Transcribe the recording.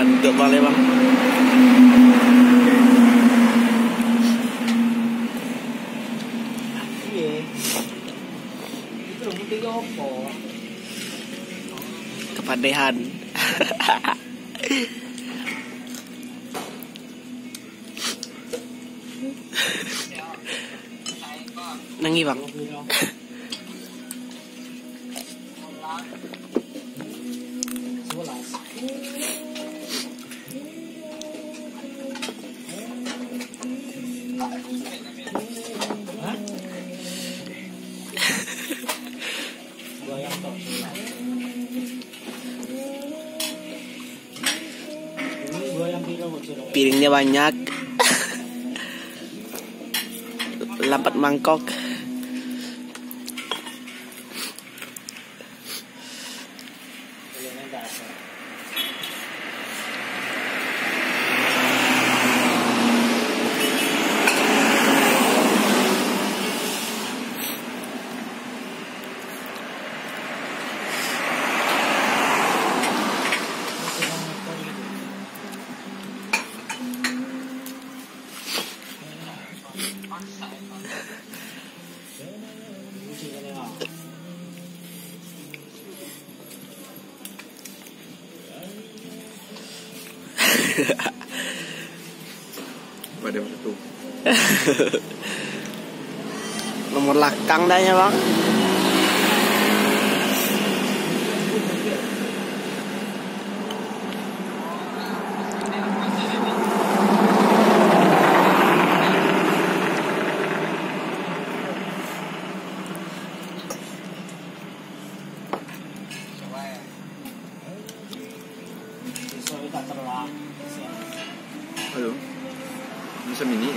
Bantu bang bang. Iya. Itu mungkin apa? Kepadehan. Nangi bang. Piringnya banyak. Lampat mangkok. Pada satu. Nomor lakang dah ya bang. Halo. Bisa mini.